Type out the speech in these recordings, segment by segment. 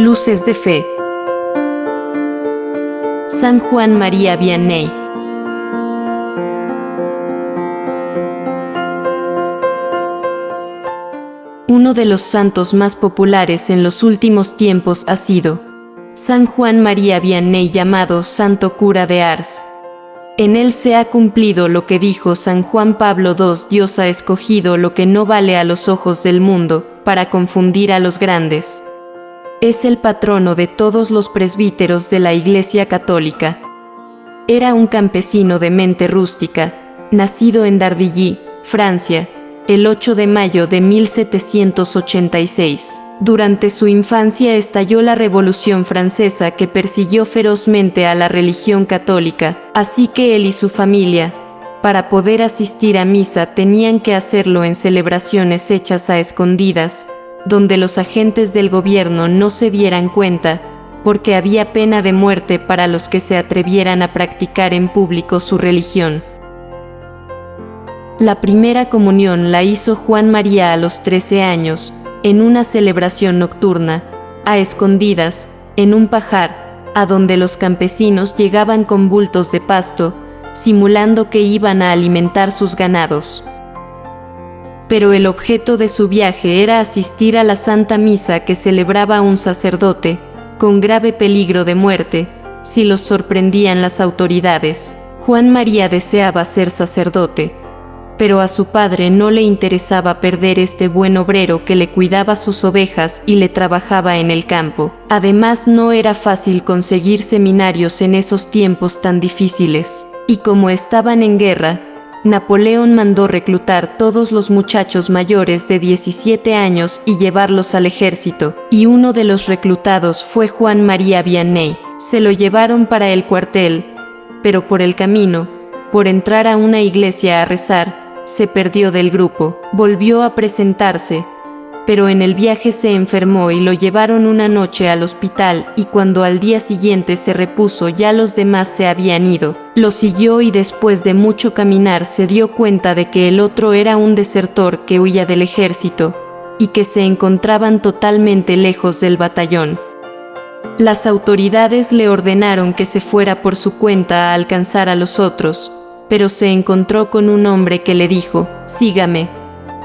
Luces de fe. San Juan María Vianney. Uno de los santos más populares en los últimos tiempos ha sido San Juan María Vianney, llamado Santo Cura de Ars. En él se ha cumplido lo que dijo San Juan Pablo II: Dios ha escogido lo que no vale a los ojos del mundo, para confundir a los grandes. Es el patrono de todos los presbíteros de la Iglesia Católica. Era un campesino de mente rústica, nacido en Dardilly, Francia, el 8 de mayo de 1786. Durante su infancia estalló la Revolución Francesa, que persiguió ferozmente a la religión católica, así que él y su familia, para poder asistir a misa, tenían que hacerlo en celebraciones hechas a escondidas, donde los agentes del gobierno no se dieran cuenta, porque había pena de muerte para los que se atrevieran a practicar en público su religión. La primera comunión la hizo Juan María a los 13 años, en una celebración nocturna, a escondidas, en un pajar, a donde los campesinos llegaban con bultos de pasto, simulando que iban a alimentar sus ganados. Pero el objeto de su viaje era asistir a la Santa Misa que celebraba un sacerdote, con grave peligro de muerte, si los sorprendían las autoridades. Juan María deseaba ser sacerdote, pero a su padre no le interesaba perder este buen obrero que le cuidaba sus ovejas y le trabajaba en el campo. Además, no era fácil conseguir seminarios en esos tiempos tan difíciles, y como estaban en guerra, Napoleón mandó reclutar todos los muchachos mayores de 17 años y llevarlos al ejército, y uno de los reclutados fue Juan María Vianney. Se lo llevaron para el cuartel, pero por el camino, por entrar a una iglesia a rezar, se perdió del grupo. Volvió a presentarse, pero en el viaje se enfermó y lo llevaron una noche al hospital, y cuando al día siguiente se repuso ya los demás se habían ido. Lo siguió y después de mucho caminar se dio cuenta de que el otro era un desertor que huía del ejército, y que se encontraban totalmente lejos del batallón. Las autoridades le ordenaron que se fuera por su cuenta a alcanzar a los otros, pero se encontró con un hombre que le dijo: «Sígame,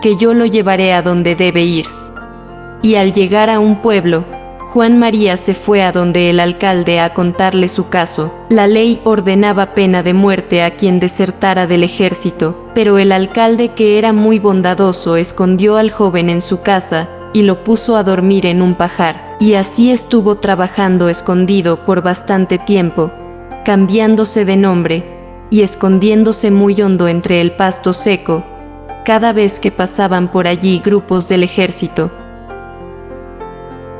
que yo lo llevaré a donde debe ir». Y al llegar a un pueblo, Juan María se fue a donde el alcalde a contarle su caso. La ley ordenaba pena de muerte a quien desertara del ejército, pero el alcalde, que era muy bondadoso, escondió al joven en su casa y lo puso a dormir en un pajar. Y así estuvo trabajando escondido por bastante tiempo, cambiándose de nombre y escondiéndose muy hondo entre el pasto seco, cada vez que pasaban por allí grupos del ejército.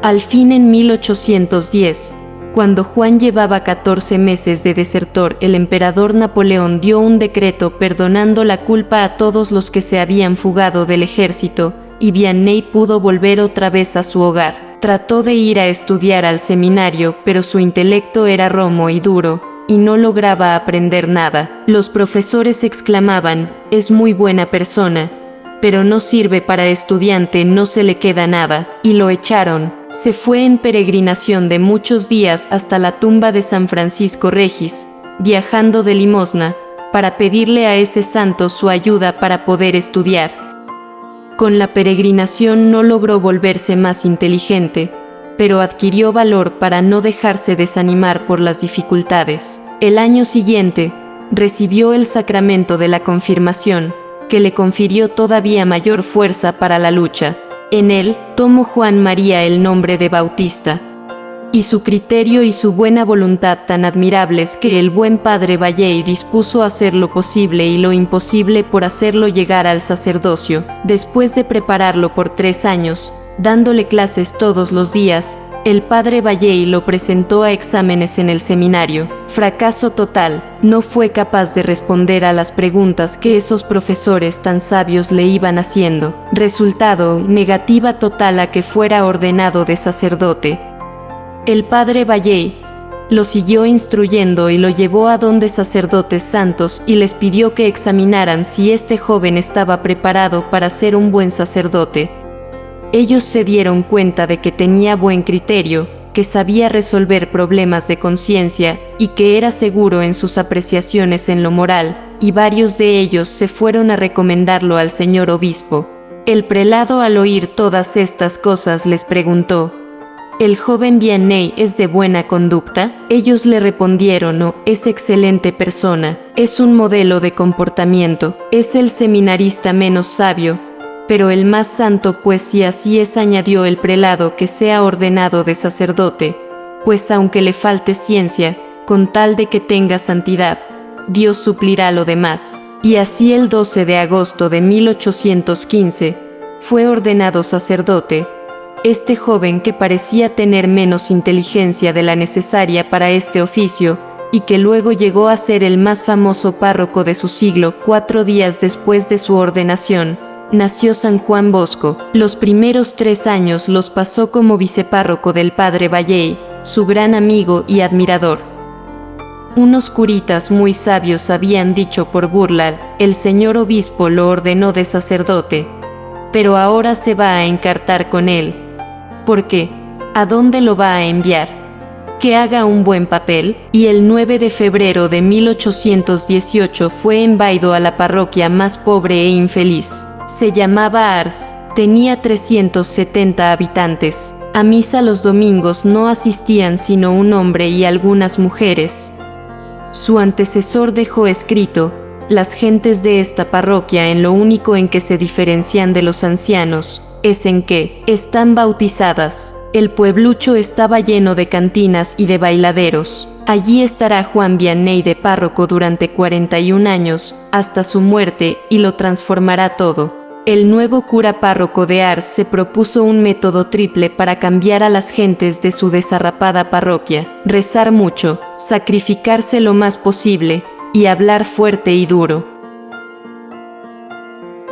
Al fin, en 1810, cuando Juan llevaba 14 meses de desertor, el emperador Napoleón dio un decreto perdonando la culpa a todos los que se habían fugado del ejército, y Vianney pudo volver otra vez a su hogar. Trató de ir a estudiar al seminario, pero su intelecto era romo y duro, y no lograba aprender nada. Los profesores exclamaban: «Es muy buena persona, pero no sirve para estudiante, no se le queda nada», y lo echaron. Se fue en peregrinación de muchos días hasta la tumba de San Francisco Regis, viajando de limosna, para pedirle a ese santo su ayuda para poder estudiar. Con la peregrinación no logró volverse más inteligente, pero adquirió valor para no dejarse desanimar por las dificultades. El año siguiente, recibió el sacramento de la confirmación, que le confirió todavía mayor fuerza para la lucha. En él, tomó Juan María el nombre de Bautista, y su criterio y su buena voluntad tan admirables que el buen padre Valley dispuso hacer lo posible y lo imposible por hacerlo llegar al sacerdocio. Después de prepararlo por 3 años, dándole clases todos los días, el padre Valley lo presentó a exámenes en el seminario. Fracaso total. No fue capaz de responder a las preguntas que esos profesores tan sabios le iban haciendo. Resultado: negativa total a que fuera ordenado de sacerdote. El padre Valley lo siguió instruyendo y lo llevó a donde sacerdotes santos y les pidió que examinaran si este joven estaba preparado para ser un buen sacerdote. Ellos se dieron cuenta de que tenía buen criterio, que sabía resolver problemas de conciencia y que era seguro en sus apreciaciones en lo moral, y varios de ellos se fueron a recomendarlo al señor obispo. El prelado, al oír todas estas cosas, les preguntó: ¿El joven Vianney es de buena conducta? Ellos le respondieron: no, es excelente persona, es un modelo de comportamiento, es el seminarista menos sabio, pero el más santo, pues si así es, añadió el prelado, que sea ordenado de sacerdote, pues aunque le falte ciencia, con tal de que tenga santidad, Dios suplirá lo demás. Y así el 12 de agosto de 1815 fue ordenado sacerdote. Este joven, que parecía tener menos inteligencia de la necesaria para este oficio, y que luego llegó a ser el más famoso párroco de su siglo, 4 días después de su ordenación, nació San Juan Bosco. Los primeros 3 años los pasó como vicepárroco del padre Valley, su gran amigo y admirador. Unos curitas muy sabios habían dicho por burla: el señor obispo lo ordenó de sacerdote, pero ahora se va a encartar con él. ¿Por qué? ¿A dónde lo va a enviar? Que haga un buen papel. Y el 9 de febrero de 1818 fue enviado a la parroquia más pobre e infeliz. Se llamaba Ars, tenía 370 habitantes. A misa los domingos no asistían sino un hombre y algunas mujeres. Su antecesor dejó escrito: las gentes de esta parroquia, en lo único en que se diferencian de los ancianos, es en que están bautizadas. El pueblucho estaba lleno de cantinas y de bailaderos. Allí estará Juan Vianney de párroco durante 41 años, hasta su muerte, y lo transformará todo. El nuevo cura párroco de Ars se propuso un método triple para cambiar a las gentes de su desarrapada parroquia: rezar mucho, sacrificarse lo más posible, y hablar fuerte y duro.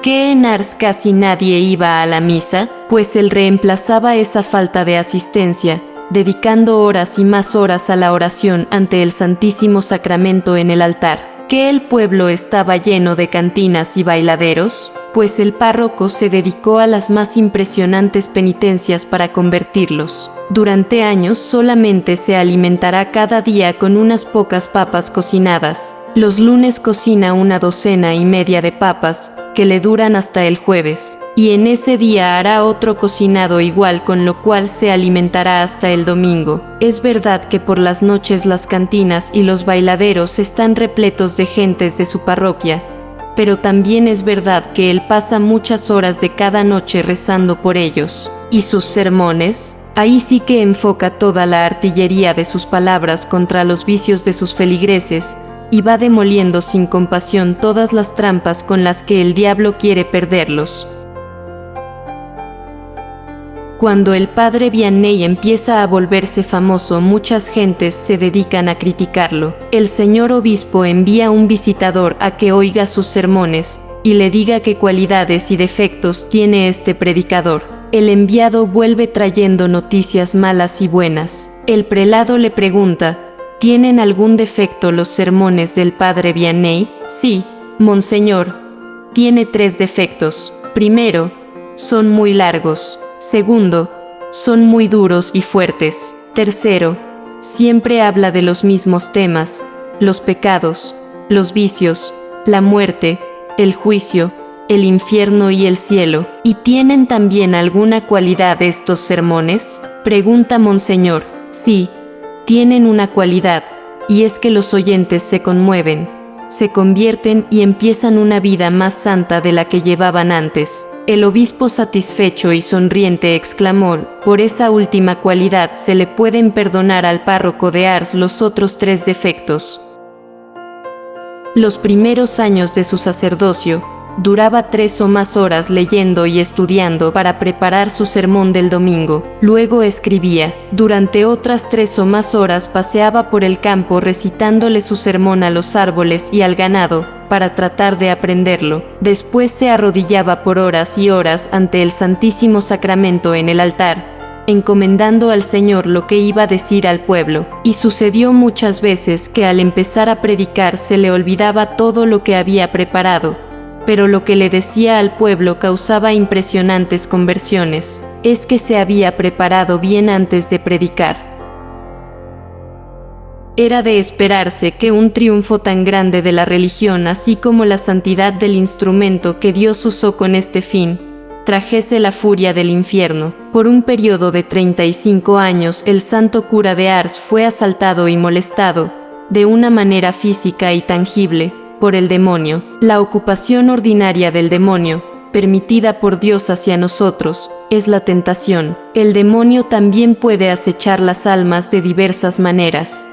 ¿Que en Ars casi nadie iba a la misa? Pues él reemplazaba esa falta de asistencia, dedicando horas y más horas a la oración ante el Santísimo Sacramento en el altar. ¿Que el pueblo estaba lleno de cantinas y bailaderos? Pues el párroco se dedicó a las más impresionantes penitencias para convertirlos. Durante años solamente se alimentará cada día con unas pocas papas cocinadas. Los lunes cocina 1,2 de papas, que le duran hasta el jueves, y en ese día hará otro cocinado igual, con lo cual se alimentará hasta el domingo. Es verdad que por las noches las cantinas y los bailaderos están repletos de gentes de su parroquia, pero también es verdad que él pasa muchas horas de cada noche rezando por ellos. ¿Y sus sermones? Ahí sí que enfoca toda la artillería de sus palabras contra los vicios de sus feligreses, y va demoliendo sin compasión todas las trampas con las que el diablo quiere perderlos. Cuando el padre Vianney empieza a volverse famoso, muchas gentes se dedican a criticarlo. El señor obispo envía un visitador a que oiga sus sermones y le diga qué cualidades y defectos tiene este predicador. El enviado vuelve trayendo noticias malas y buenas. El prelado le pregunta: ¿tienen algún defecto los sermones del padre Vianney? Sí, monseñor. Tiene 3 defectos. Primero, son muy largos. Segundo, son muy duros y fuertes. Tercero, siempre habla de los mismos temas: los pecados, los vicios, la muerte, el juicio, el infierno y el cielo. ¿Y tienen también alguna cualidad estos sermones?, pregunta monseñor. Sí, tienen una cualidad, y es que los oyentes se conmueven, se convierten y empiezan una vida más santa de la que llevaban antes. El obispo, satisfecho y sonriente, exclamó: por esa última cualidad se le pueden perdonar al párroco de Ars los otros 3 defectos. Los primeros años de su sacerdocio, duraba 3 o más horas leyendo y estudiando para preparar su sermón del domingo. Luego escribía. Durante otras 3 o más horas paseaba por el campo recitándole su sermón a los árboles y al ganado, para tratar de aprenderlo. Después se arrodillaba por horas y horas ante el Santísimo Sacramento en el altar, encomendando al Señor lo que iba a decir al pueblo. Y sucedió muchas veces que al empezar a predicar se le olvidaba todo lo que había preparado, pero lo que le decía al pueblo causaba impresionantes conversiones. Es que se había preparado bien antes de predicar. Era de esperarse que un triunfo tan grande de la religión, así como la santidad del instrumento que Dios usó con este fin, trajese la furia del infierno. Por un periodo de 35 años, el santo cura de Ars fue asaltado y molestado, de una manera física y tangible, por el demonio. La ocupación ordinaria del demonio, permitida por Dios hacia nosotros, es la tentación. El demonio también puede acechar las almas de diversas maneras.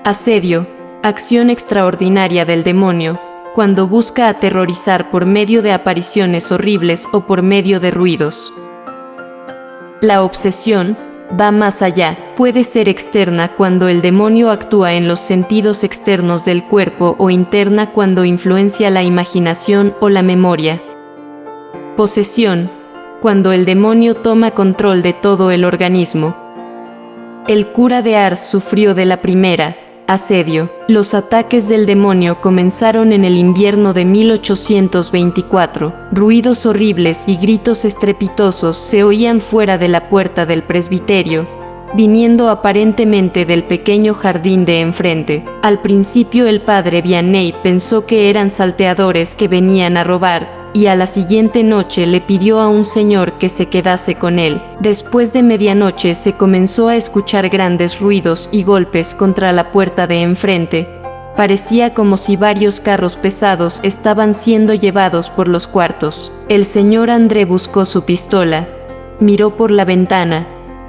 Asedio, acción extraordinaria del demonio, cuando busca aterrorizar por medio de apariciones horribles o por medio de ruidos. La obsesión va más allá, puede ser externa cuando el demonio actúa en los sentidos externos del cuerpo o interna cuando influencia la imaginación o la memoria. Posesión, cuando el demonio toma control de todo el organismo. El cura de Ars sufrió de la primera, asedio. Los ataques del demonio comenzaron en el invierno de 1824. Ruidos horribles y gritos estrepitosos se oían fuera de la puerta del presbiterio, viniendo aparentemente del pequeño jardín de enfrente. Al principio el padre Vianney pensó que eran salteadores que venían a robar, y a la siguiente noche le pidió a un señor que se quedase con él. Después de medianoche se comenzó a escuchar grandes ruidos y golpes contra la puerta de enfrente. Parecía como si varios carros pesados estaban siendo llevados por los cuartos. El señor André buscó su pistola, miró por la ventana,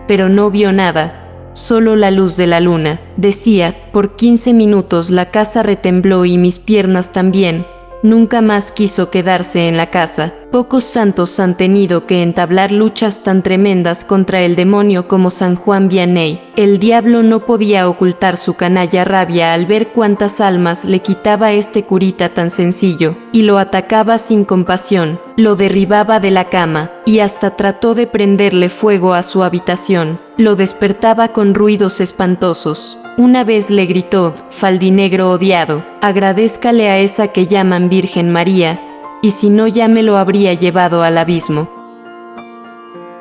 pero no vio nada, solo la luz de la luna. Decía, por 15 minutos la casa retembló y mis piernas también. Nunca más quiso quedarse en la casa. Pocos santos han tenido que entablar luchas tan tremendas contra el demonio como San Juan Vianney. El diablo no podía ocultar su canalla rabia al ver cuántas almas le quitaba este curita tan sencillo, y lo atacaba sin compasión, lo derribaba de la cama, y hasta trató de prenderle fuego a su habitación. Lo despertaba con ruidos espantosos. Una vez le gritó, Faldinegro odiado, agradézcale a esa que llaman Virgen María, y si no ya me lo habría llevado al abismo.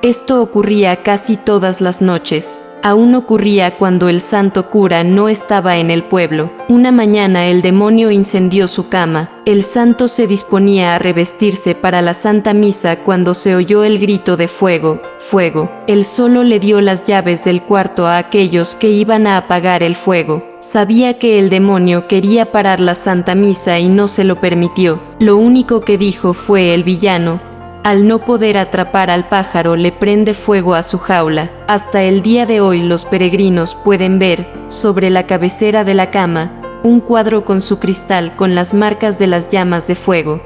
Esto ocurría casi todas las noches. Aún ocurría cuando el santo cura no estaba en el pueblo. Una mañana el demonio incendió su cama. El santo se disponía a revestirse para la Santa Misa cuando se oyó el grito de fuego, fuego. Él solo le dio las llaves del cuarto a aquellos que iban a apagar el fuego. Sabía que el demonio quería parar la Santa Misa y no se lo permitió. Lo único que dijo fue el villano: al no poder atrapar al pájaro le prende fuego a su jaula. Hasta el día de hoy los peregrinos pueden ver, sobre la cabecera de la cama, un cuadro con su cristal con las marcas de las llamas de fuego.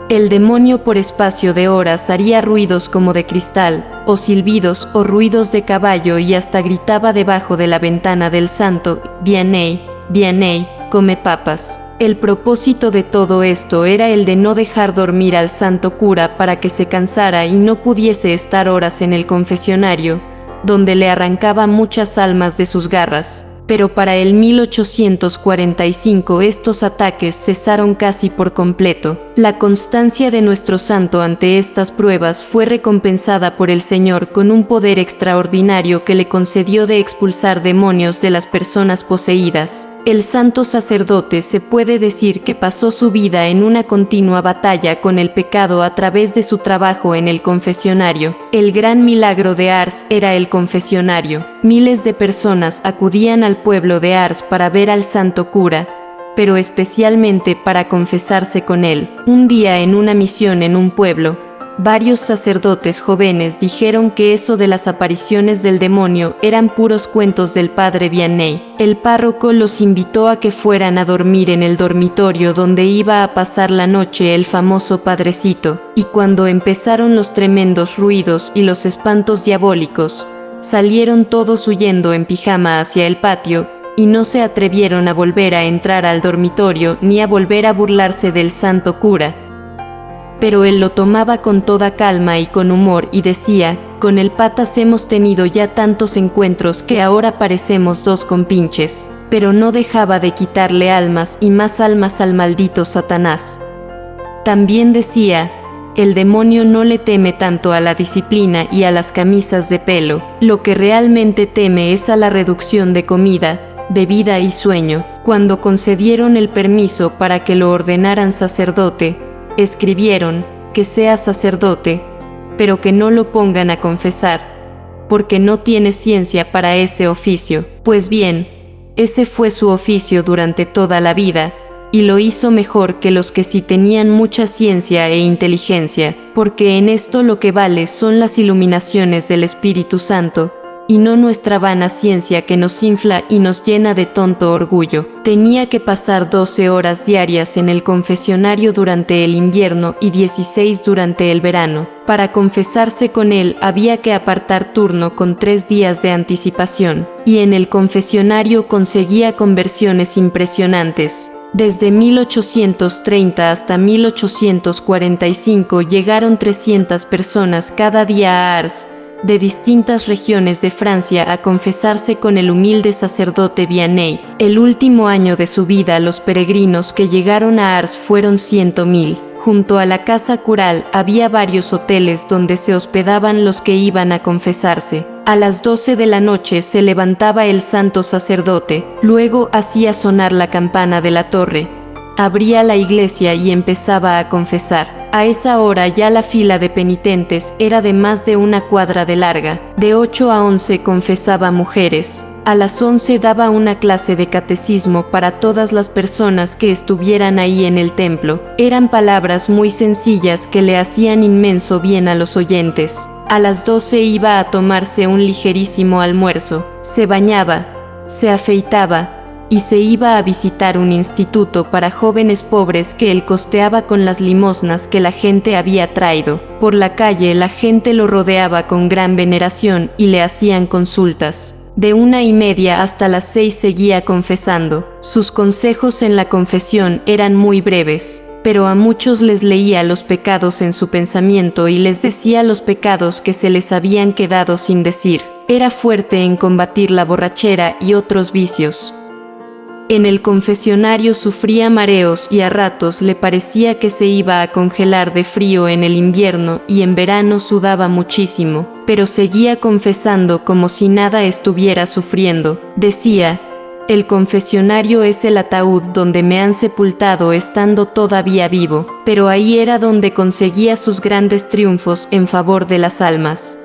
El demonio por espacio de horas haría ruidos como de cristal, o silbidos o ruidos de caballo y hasta gritaba debajo de la ventana del santo: Vianney, Vianney, come papas. El propósito de todo esto era el de no dejar dormir al santo cura para que se cansara y no pudiese estar horas en el confesionario, donde le arrancaba muchas almas de sus garras. Pero para el 1845 estos ataques cesaron casi por completo. La constancia de nuestro santo ante estas pruebas fue recompensada por el Señor con un poder extraordinario que le concedió de expulsar demonios de las personas poseídas. El santo sacerdote se puede decir que pasó su vida en una continua batalla con el pecado a través de su trabajo en el confesionario. El gran milagro de Ars era el confesionario. Miles de personas acudían al pueblo de Ars para ver al santo cura, pero especialmente para confesarse con él. Un día en una misión en un pueblo, varios sacerdotes jóvenes dijeron que eso de las apariciones del demonio eran puros cuentos del padre Vianney. El párroco los invitó a que fueran a dormir en el dormitorio donde iba a pasar la noche el famoso padrecito, y cuando empezaron los tremendos ruidos y los espantos diabólicos, salieron todos huyendo en pijama hacia el patio, y no se atrevieron a volver a entrar al dormitorio ni a volver a burlarse del santo cura. Pero él lo tomaba con toda calma y con humor y decía: con el patas hemos tenido ya tantos encuentros que ahora parecemos dos compinches. Pero no dejaba de quitarle almas y más almas al maldito Satanás. También decía: El demonio no le teme tanto a la disciplina y a las camisas de pelo. Lo que realmente teme es a la reducción de comida, bebida y sueño. Cuando concedieron el permiso para que lo ordenaran sacerdote, escribieron que sea sacerdote, pero que no lo pongan a confesar, porque no tiene ciencia para ese oficio. Pues bien, ese fue su oficio durante toda la vida, y lo hizo mejor que los que sí tenían mucha ciencia e inteligencia, porque en esto lo que vale son las iluminaciones del Espíritu Santo, y no nuestra vana ciencia que nos infla y nos llena de tonto orgullo. Tenía que pasar 12 horas diarias en el confesionario durante el invierno y 16 durante el verano. Para confesarse con él había que apartar turno con 3 días de anticipación, y en el confesionario conseguía conversiones impresionantes. Desde 1830 hasta 1845 llegaron 300 personas cada día a Ars, de distintas regiones de Francia, a confesarse con el humilde sacerdote Vianney. El último año de su vida los peregrinos que llegaron a Ars fueron 100.000. Junto a la casa cural había varios hoteles donde se hospedaban los que iban a confesarse. A las 12 de la noche se levantaba el santo sacerdote, luego hacía sonar la campana de la torre, abría la iglesia y empezaba a confesar. A esa hora ya la fila de penitentes era de más de 1 cuadra de larga. De 8 a 11 confesaba mujeres. A las 11 daba una clase de catecismo para todas las personas que estuvieran ahí en el templo. Eran palabras muy sencillas que le hacían inmenso bien a los oyentes. A las 12 iba a tomarse un ligerísimo almuerzo. Se bañaba, se afeitaba y se iba a visitar un instituto para jóvenes pobres que él costeaba con las limosnas que la gente había traído. Por la calle la gente lo rodeaba con gran veneración y le hacían consultas. De 1:30 hasta las 6 seguía confesando. Sus consejos en la confesión eran muy breves, pero a muchos les leía los pecados en su pensamiento y les decía los pecados que se les habían quedado sin decir. Era fuerte en combatir la borrachera y otros vicios. En el confesionario sufría mareos y a ratos le parecía que se iba a congelar de frío en el invierno y en verano sudaba muchísimo, pero seguía confesando como si nada estuviera sufriendo. Decía: el confesionario es el ataúd donde me han sepultado estando todavía vivo, pero ahí era donde conseguía sus grandes triunfos en favor de las almas.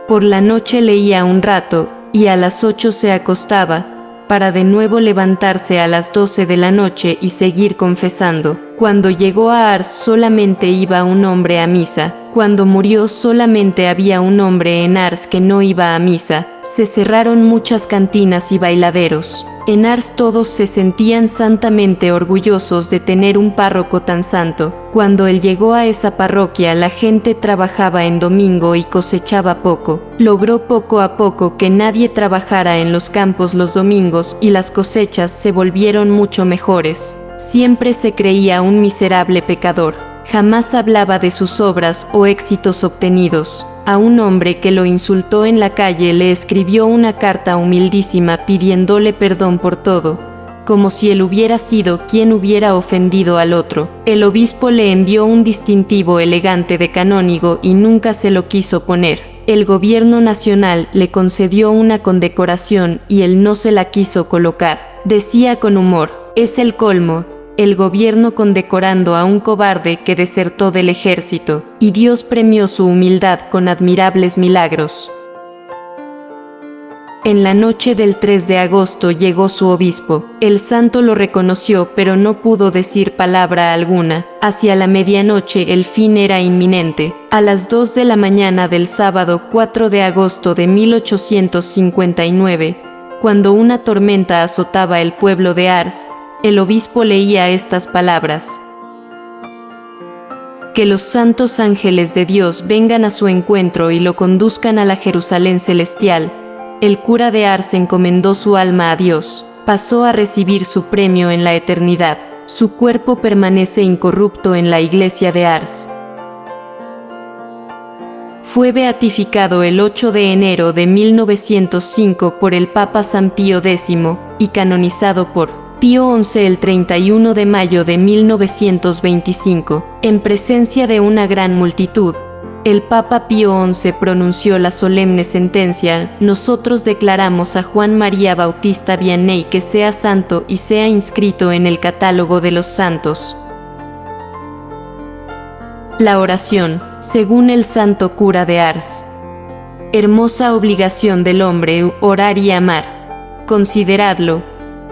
Por la noche leía un rato y a las 8 se acostaba, para de nuevo levantarse a las 12 de la noche y seguir confesando. Cuando llegó a Ars solamente iba un hombre a misa. Cuando murió solamente había un hombre en Ars que no iba a misa. Se cerraron muchas cantinas y bailaderos. En Ars todos se sentían santamente orgullosos de tener un párroco tan santo. Cuando él llegó a esa parroquia la gente trabajaba en domingo y cosechaba poco. Logró poco a poco que nadie trabajara en los campos los domingos y las cosechas se volvieron mucho mejores. Siempre se creía un miserable pecador. Jamás hablaba de sus obras o éxitos obtenidos. A un hombre que lo insultó en la calle le escribió una carta humildísima pidiéndole perdón por todo, como si él hubiera sido quien hubiera ofendido al otro. El obispo le envió un distintivo elegante de canónigo y nunca se lo quiso poner. El gobierno nacional le concedió una condecoración y él no se la quiso colocar. Decía con humor: es el colmo, el gobierno condecorando a un cobarde que desertó del ejército, y Dios premió su humildad con admirables milagros. En la noche del 3 de agosto llegó su obispo. El santo lo reconoció, pero no pudo decir palabra alguna. Hacia la medianoche el fin era inminente. A las 2 de la mañana del sábado 4 de agosto de 1859, cuando una tormenta azotaba el pueblo de Ars, el obispo leía estas palabras: que los santos ángeles de Dios vengan a su encuentro y lo conduzcan a la Jerusalén celestial. El cura de Ars encomendó su alma a Dios, pasó a recibir su premio en la eternidad. Su cuerpo permanece incorrupto en la iglesia de Ars. Fue beatificado el 8 de enero de 1905 por el Papa San Pío X y canonizado por Pío XI el 31 de mayo de 1925. En presencia de una gran multitud, el Papa Pío XI pronunció la solemne sentencia: nosotros declaramos a Juan María Bautista Vianney que sea santo y sea inscrito en el catálogo de los santos. La oración, según el santo cura de Ars. Hermosa obligación del hombre, orar y amar. Consideradlo,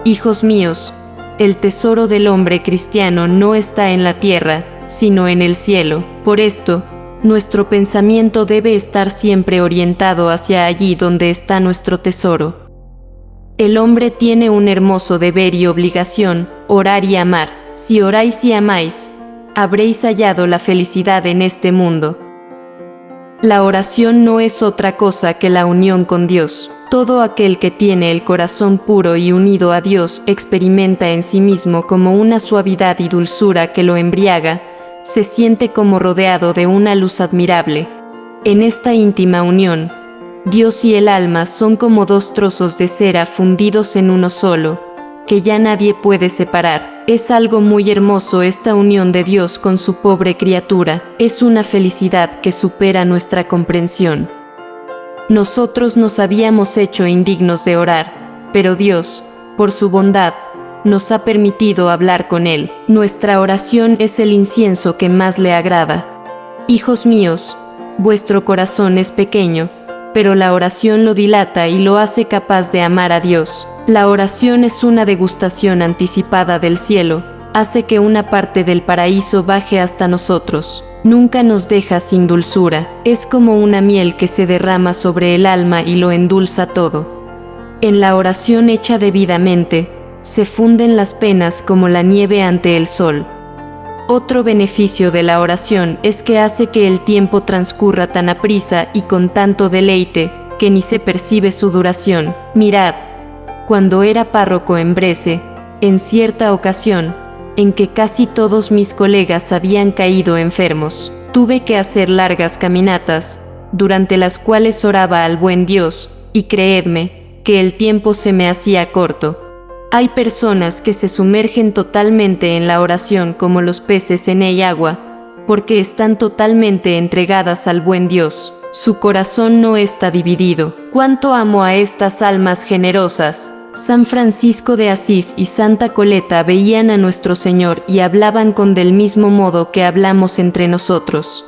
hijos míos, el tesoro del hombre cristiano no está en la tierra, sino en el cielo. Por esto, nuestro pensamiento debe estar siempre orientado hacia allí donde está nuestro tesoro. El hombre tiene un hermoso deber y obligación, orar y amar. Si oráis y amáis, habréis hallado la felicidad en este mundo. La oración no es otra cosa que la unión con Dios. Todo aquel que tiene el corazón puro y unido a Dios experimenta en sí mismo como una suavidad y dulzura que lo embriaga, se siente como rodeado de una luz admirable. En esta íntima unión, Dios y el alma son como dos trozos de cera fundidos en uno solo, que ya nadie puede separar. Es algo muy hermoso esta unión de Dios con su pobre criatura, es una felicidad que supera nuestra comprensión. Nosotros nos habíamos hecho indignos de orar, pero Dios, por su bondad, nos ha permitido hablar con Él. Nuestra oración es el incienso que más le agrada. Hijos míos, vuestro corazón es pequeño, pero la oración lo dilata y lo hace capaz de amar a Dios. La oración es una degustación anticipada del cielo, hace que una parte del paraíso baje hasta nosotros. Nunca nos deja sin dulzura, es como una miel que se derrama sobre el alma y lo endulza todo. En la oración hecha debidamente, se funden las penas como la nieve ante el sol. Otro beneficio de la oración es que hace que el tiempo transcurra tan aprisa y con tanto deleite, que ni se percibe su duración. Mirad, cuando era párroco en Bresse, en cierta ocasión, en que casi todos mis colegas habían caído enfermos, tuve que hacer largas caminatas, durante las cuales oraba al buen Dios, y creedme, que el tiempo se me hacía corto. Hay personas que se sumergen totalmente en la oración como los peces en el agua, porque están totalmente entregadas al buen Dios. Su corazón no está dividido. ¡Cuánto amo a estas almas generosas! San Francisco de Asís y Santa Coleta veían a nuestro Señor y hablaban con del mismo modo que hablamos entre nosotros.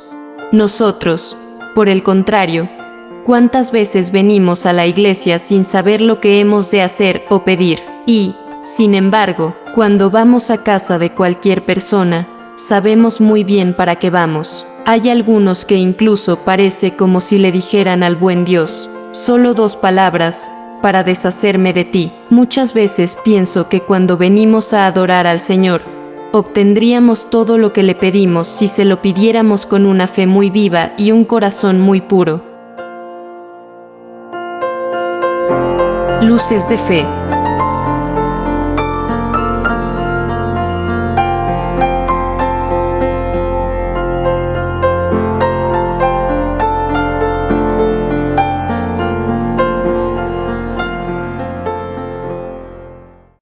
Nosotros, por el contrario, ¿cuántas veces venimos a la iglesia sin saber lo que hemos de hacer o pedir? Y, sin embargo, cuando vamos a casa de cualquier persona, sabemos muy bien para qué vamos. Hay algunos que incluso parece como si le dijeran al buen Dios, solo 2 palabras, para deshacerme de ti. Muchas veces pienso que cuando venimos a adorar al Señor, obtendríamos todo lo que le pedimos si se lo pidiéramos con una fe muy viva y un corazón muy puro. Luces de fe.